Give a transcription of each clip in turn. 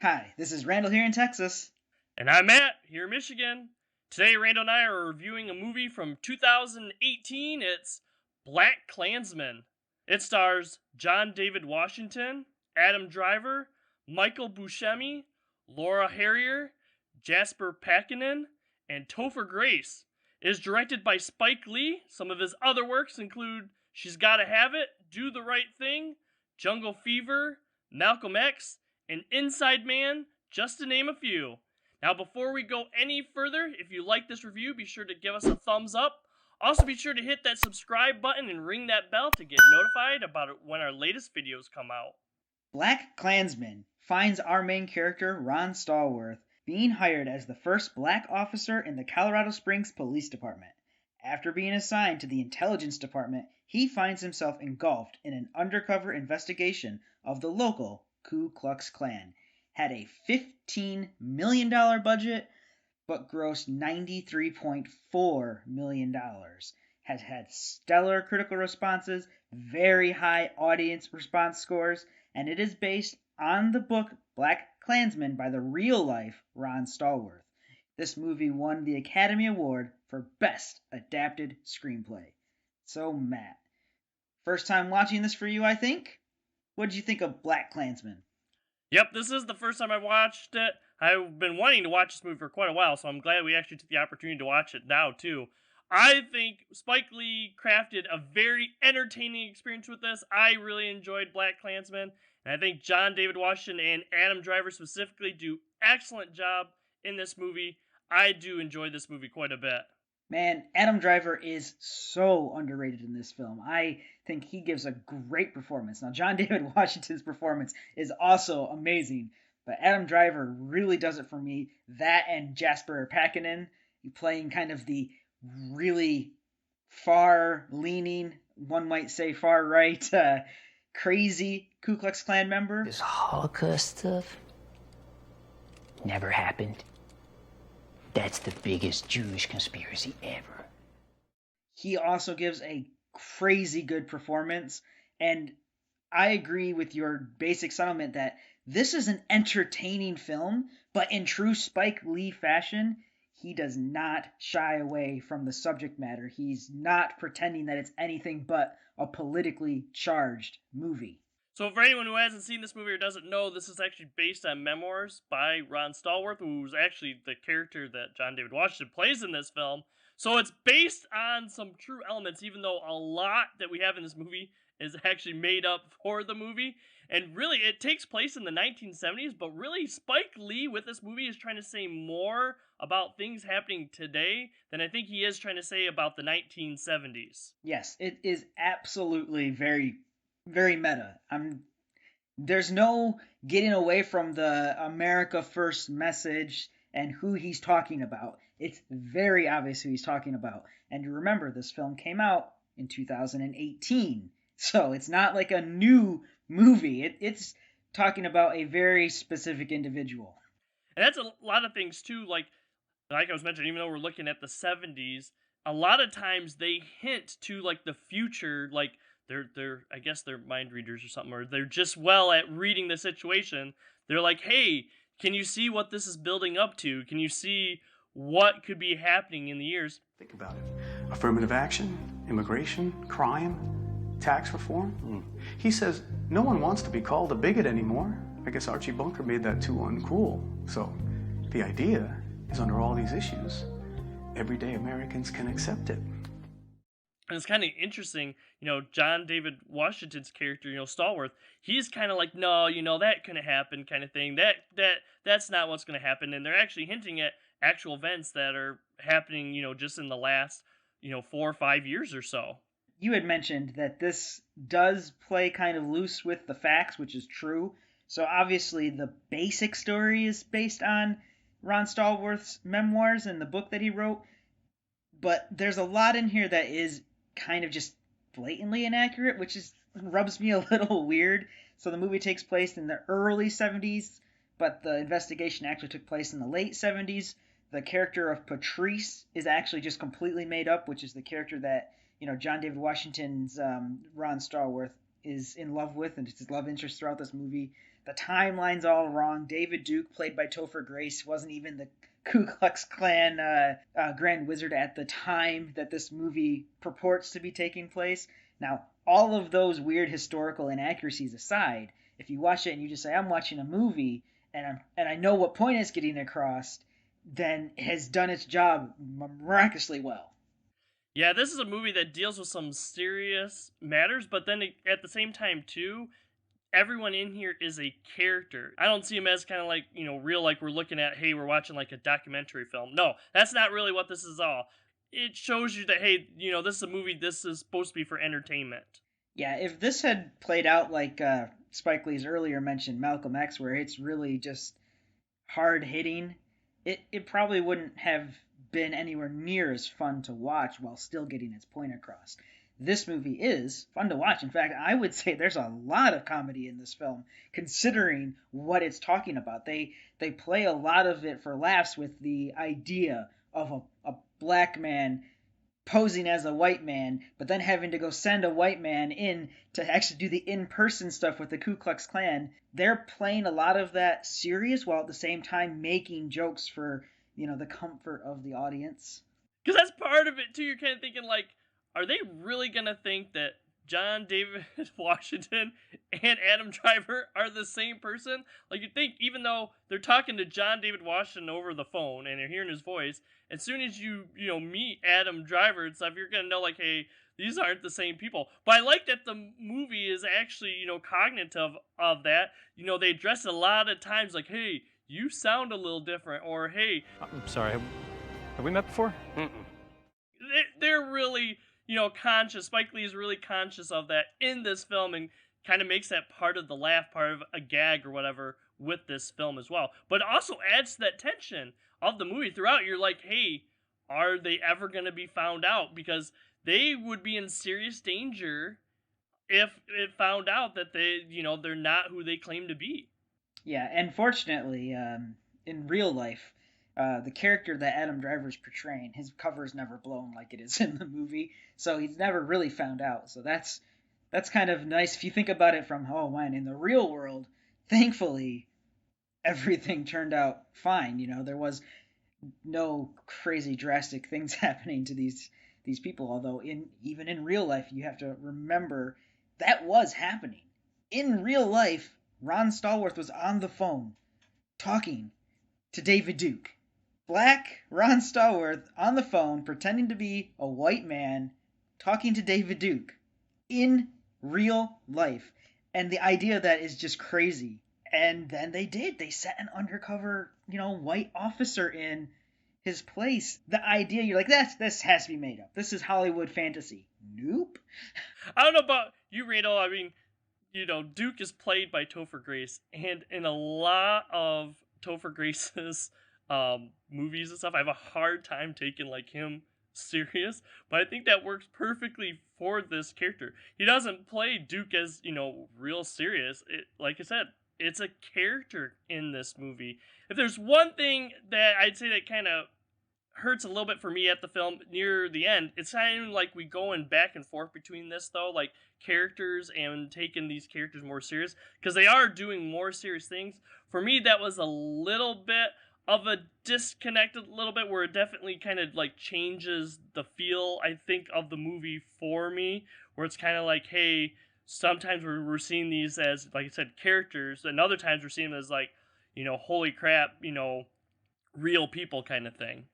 Hi, this is Randle here in Texas. And I'm Matt, here in Michigan. Today, Randall and I are reviewing a movie from 2018. It's BlacKkKlansman. It stars John David Washington, Adam Driver, Michael Buscemi, Laura Harrier, Jasper Packanen, and Topher Grace. It is directed by Spike Lee. Some of his other works include She's Gotta Have It, Do the Right Thing, Jungle Fever, Malcolm X, and Inside Man, just to name a few. Now, before we go any further, if you like this review, be sure to give us a thumbs up. Also, be sure to hit that subscribe button and ring that bell to get notified about it when our latest videos come out. BlacKkKlansman finds our main character, Ron Stallworth, being hired as the first black officer in the Colorado Springs Police Department. After being assigned to the Intelligence Department, he finds himself engulfed in an undercover investigation of the local Ku Klux Klan. Had a $15 million budget, but grossed $93.4 million. Has had stellar critical responses, very high audience response scores, and it is based on the book BlacKkKlansman by the real-life Ron Stallworth. This movie won the Academy Award for Best Adapted Screenplay. So, Matt, first time watching this for you, I think? What did you think of BlacKkKlansman? Yep, this is the first time I watched it. I've been wanting to watch this movie for quite a while, so I'm glad we actually took the opportunity to watch it now, too. I think Spike Lee crafted a very entertaining experience with this. I really enjoyed BlacKkKlansman, and I think John David Washington and Adam Driver specifically do excellent job in this movie. I do enjoy this movie quite a bit. Man, Adam Driver is so underrated in this film. I think he gives a great performance. Now, John David Washington's performance is also amazing, but Adam Driver really does it for me. That and Jasper Packanen, playing kind of the really far leaning, one might say far right, crazy Ku Klux Klan member. This Holocaust stuff never happened. That's the biggest Jewish conspiracy ever. He also gives a crazy good performance, and I agree with your basic sentiment that this is an entertaining film, but in true Spike Lee fashion, he does not shy away from the subject matter. He's not pretending that it's anything but a politically charged movie. So, for anyone who hasn't seen this movie or doesn't know, this is actually based on memoirs by Ron Stallworth, who's actually the character that John David Washington plays in this film. So, it's based on some true elements, even though a lot that we have in this movie is actually made up for the movie. And really, it takes place in the 1970s, but really, Spike Lee with this movie is trying to say more about things happening today than I think he is trying to say about the 1970s. Yes, it is absolutely very, very meta. There's no getting away from the America First message and who he's talking about. It's very obvious who he's talking about. And remember, this film came out in 2018. So it's not like a new movie. It's talking about a very specific individual. And that's a lot of things too, like I was mentioning, even though we're looking at the 70s, a lot of times they hint to like the future, like they're I guess they're mind readers or something, or they're just well at reading the situation. They're like, "Hey, can you see what this is building up to? Can you see what could be happening in the years?" Think about it. Affirmative action, immigration, crime, tax reform. He says no one wants to be called a bigot anymore. I guess Archie Bunker made that too uncool. So the idea is under all these issues, everyday Americans can accept it. And it's kind of interesting, John David Washington's character, Stallworth, he's kind of like, no, that couldn't happen, kind of thing. That's not what's going to happen. And they're actually hinting at actual events that are happening, just in the last, 4 or 5 years or so. You had mentioned that this does play kind of loose with the facts, which is true. So obviously the basic story is based on Ron Stallworth's memoirs and the book that he wrote. But there's a lot in here that is kind of just blatantly inaccurate, which rubs me a little weird. So the movie takes place in the early 70s, but the investigation actually took place in the late 70s. The character of Patrice is actually just completely made up, which is the character that John David Washington's Ron Stallworth is in love with, and it's his love interest throughout this movie. The timeline's all wrong. David Duke, played by Topher Grace, wasn't even the Ku Klux Klan Grand Wizard at the time that this movie purports to be taking place. Now, all of those weird historical inaccuracies aside, if you watch it and you just say, I'm watching a movie and I know what point it's getting across, then it has done its job miraculously well. Yeah, this is a movie that deals with some serious matters, but then at the same time, too, everyone in here is a character. I don't see them as kind of like, real, like we're looking at, hey, we're watching like a documentary film. No, that's not really what this is all. It shows you that, hey, this is a movie, this is supposed to be for entertainment. Yeah, if this had played out like Spike Lee's earlier mentioned Malcolm X, where it's really just hard hitting, it probably wouldn't have been anywhere near as fun to watch while still getting its point across. This movie is fun to watch. In fact, I would say there's a lot of comedy in this film, considering what it's talking about. They play a lot of it for laughs with the idea of a black man posing as a white man, but then having to go send a white man in to actually do the in-person stuff with the Ku Klux Klan. They're playing a lot of that serious while at the same time making jokes for, the comfort of the audience. Because that's part of it, too. You're kind of thinking, like, are they really going to think that John David Washington and Adam Driver are the same person? Like, you think, even though they're talking to John David Washington over the phone and you're hearing his voice, as soon as you meet Adam Driver and stuff, you're going to know, like, hey, these aren't the same people. But I like that the movie is actually, cognitive of that. They address it a lot of times, like, hey, you sound a little different, or hey... I'm sorry, have we met before? They're really... conscious. Spike Lee is really conscious of that in this film and kind of makes that part of the laugh, part of a gag or whatever with this film as well. But it also adds to that tension of the movie throughout. You're like, hey, are they ever going to be found out? Because they would be in serious danger if it found out that they're not who they claim to be. Yeah, and fortunately, in real life, the character that Adam Driver's portraying, his cover's never blown like it is in the movie, so he's never really found out. So that's kind of nice if you think about it from, oh man, in the real world, thankfully, everything turned out fine. There was no crazy drastic things happening to these people, although even in real life, you have to remember that was happening. In real life, Ron Stallworth was on the phone talking to David Duke. Black Ron Stallworth on the phone pretending to be a white man talking to David Duke in real life. And the idea of that is just crazy. And then they set an undercover, white officer in his place. The idea, you're like, this has to be made up. This is Hollywood fantasy. Nope. I don't know about you, Randle. I mean, Duke is played by Topher Grace, and in a lot of Topher Grace's movies and stuff, I have a hard time taking like him serious, but I think that works perfectly for this character. He doesn't play Duke as real serious. Like I said, it's a character in this movie. If there's one thing that I'd say that kind of hurts a little bit for me at the film near the end, it's kind of like we going back and forth between this though, like characters and taking these characters more serious, because they are doing more serious things. For me, that was a little bit of a disconnected little bit, where it definitely kind of like changes the feel, I think, of the movie for me, where it's kind of like, hey, sometimes we're seeing these as, like I said, characters, and other times we're seeing them as like, holy crap, real people kind of thing.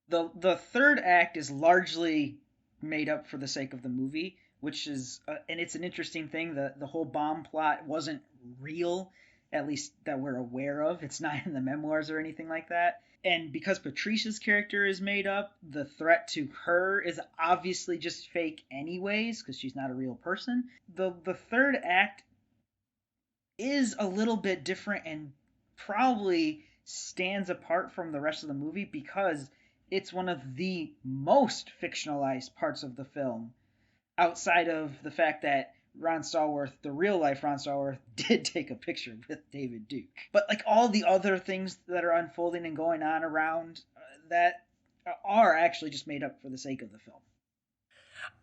The third act is largely made up for the sake of the movie, which is, and it's an interesting thing, the whole bomb plot wasn't real, at least that we're aware of. It's not in the memoirs or anything like that. And because Patricia's character is made up, the threat to her is obviously just fake anyways, because she's not a real person. The third act is a little bit different and probably stands apart from the rest of the movie because it's one of the most fictionalized parts of the film, outside of the fact that Ron Stallworth, the real life Ron Stallworth, did take a picture with David Duke. But like all the other things that are unfolding and going on around that are actually just made up for the sake of the film.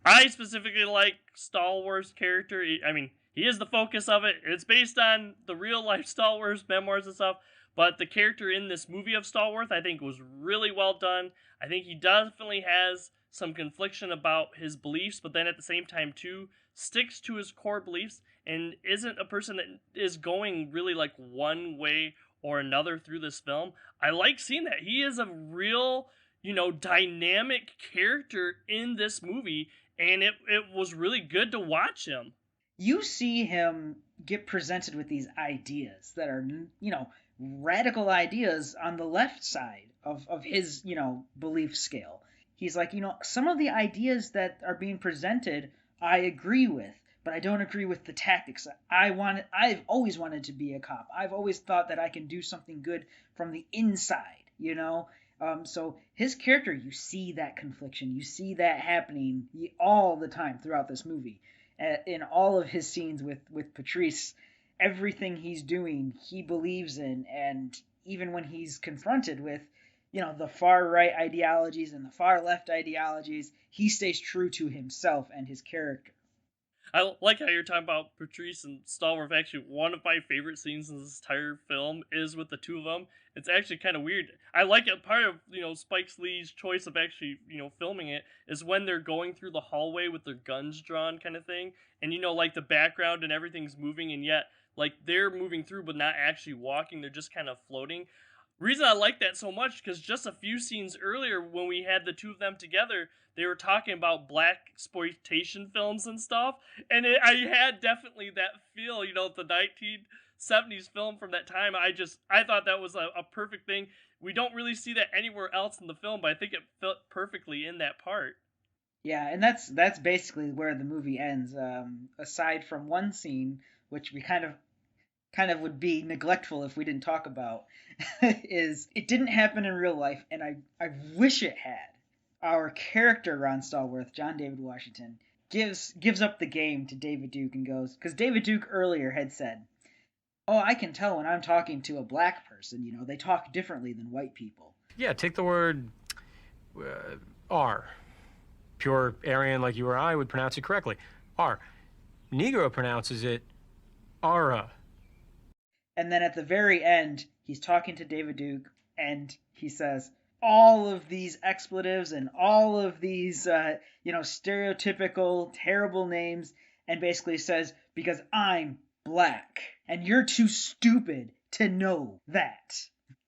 I specifically like Stallworth's character. I mean, he is the focus of it. It's based on the real life Stallworth memoirs and stuff, but the character in this movie of Stallworth, I think, was really well done. I think he definitely has some confliction about his beliefs, but then at the same time, too, sticks to his core beliefs and isn't a person that is going really like one way or another through this film. I like seeing that. He is a real, dynamic character in this movie, and it was really good to watch him. You see him get presented with these ideas that are, radical ideas on the left side of his, belief scale. He's like, some of the ideas that are being presented, I agree with, but I don't agree with the tactics. I've always wanted to be a cop. I've always thought that I can do something good from the inside, So his character, you see that confliction. You see that happening all the time throughout this movie. In all of his scenes with Patrice, everything he's doing, he believes in. And even when he's confronted with, the far right ideologies and the far left ideologies, he stays true to himself and his character. I like how you're talking about Patrice and Stallworth. Actually, one of my favorite scenes in this entire film is with the two of them. It's actually kind of weird. I like it. Part of, Spike Lee's choice of actually, filming it is when they're going through the hallway with their guns drawn kind of thing. And, like the background and everything's moving, and yet, like, they're moving through but not actually walking. They're just kind of floating. Reason I like that so much, because just a few scenes earlier when we had the two of them together, they were talking about blaxploitation films and stuff, and I had definitely that feel, the 1970s film from that time. I thought that was a perfect thing. We don't really see that anywhere else in the film, but I think it fit perfectly in that part. Yeah, and that's basically where the movie ends. Aside from one scene, which we kind of would be neglectful if we didn't talk about, is it didn't happen in real life, and I wish it had. Our character, Ron Stallworth, John David Washington, gives up the game to David Duke and goes, because David Duke earlier had said, oh, I can tell when I'm talking to a black person, they talk differently than white people. Yeah, take the word R. Pure Aryan like you or I would pronounce it correctly. R. Negro pronounces it Ara. And then at the very end, he's talking to David Duke, and he says all of these expletives and all of these, stereotypical, terrible names, and basically says, because I'm black, and you're too stupid to know that.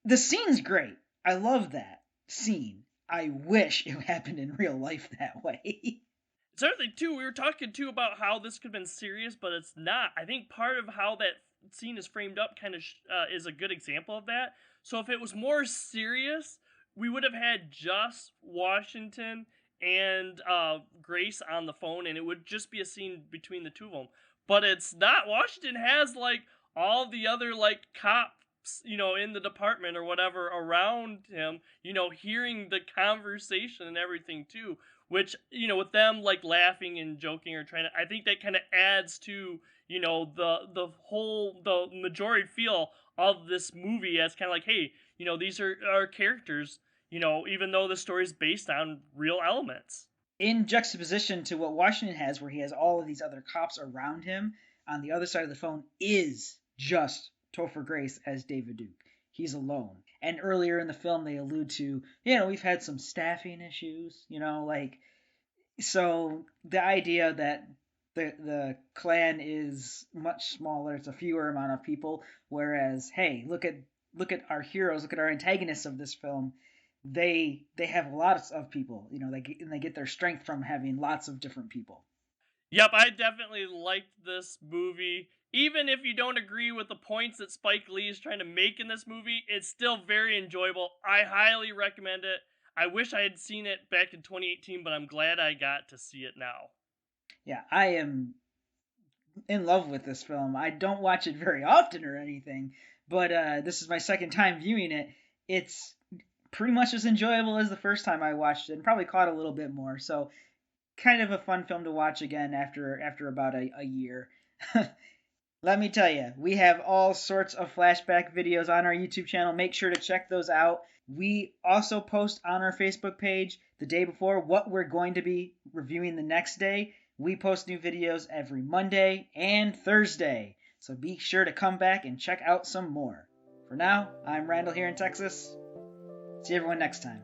The scene's great. I love that scene. I wish it happened in real life that way. Certainly, too, we were talking, too, about how this could have been serious, but it's not. I think part of how that scene is framed up kind of is a good example of that. So if it was more serious, we would have had just Washington and Grace on the phone, and it would just be a scene between the two of them. But it's not. Washington has, like, all the other, like, cops, in the department or whatever around him, hearing the conversation and everything, too. Which, with them, like, laughing and joking or trying to, I think that kind of adds to, the majority feel of this movie as kind of like, hey, these are our characters, even though the story is based on real elements. In juxtaposition to what Washington has, where he has all of these other cops around him, on the other side of the phone is just Topher Grace as David Duke. He's alone. And earlier in the film, they allude to, we've had some staffing issues, so the idea that the clan is much smaller, it's a fewer amount of people, whereas, hey, look at our heroes, look at our antagonists of this film, they have lots of people, they get their strength from having lots of different people. Yep, I definitely liked this movie. Even if you don't agree with the points that Spike Lee is trying to make in this movie, it's still very enjoyable. I highly recommend it. I wish I had seen it back in 2018, but I'm glad I got to see it now. Yeah, I am in love with this film. I don't watch it very often or anything, but this is my second time viewing it. It's pretty much as enjoyable as the first time I watched it, and probably caught a little bit more. So, kind of a fun film to watch again after about a year. Let me tell you, we have all sorts of flashback videos on our YouTube channel. Make sure to check those out. We also post on our Facebook page the day before what we're going to be reviewing the next day. We post new videos every Monday and Thursday, so be sure to come back and check out some more. For now, I'm Randle here in Texas. See everyone next time.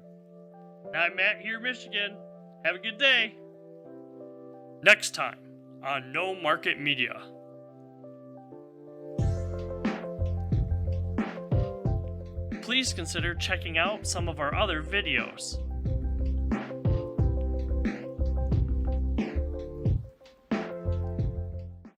I'm Matt here in Michigan. Have a good day. Next time on No Market Media. Please consider checking out some of our other videos.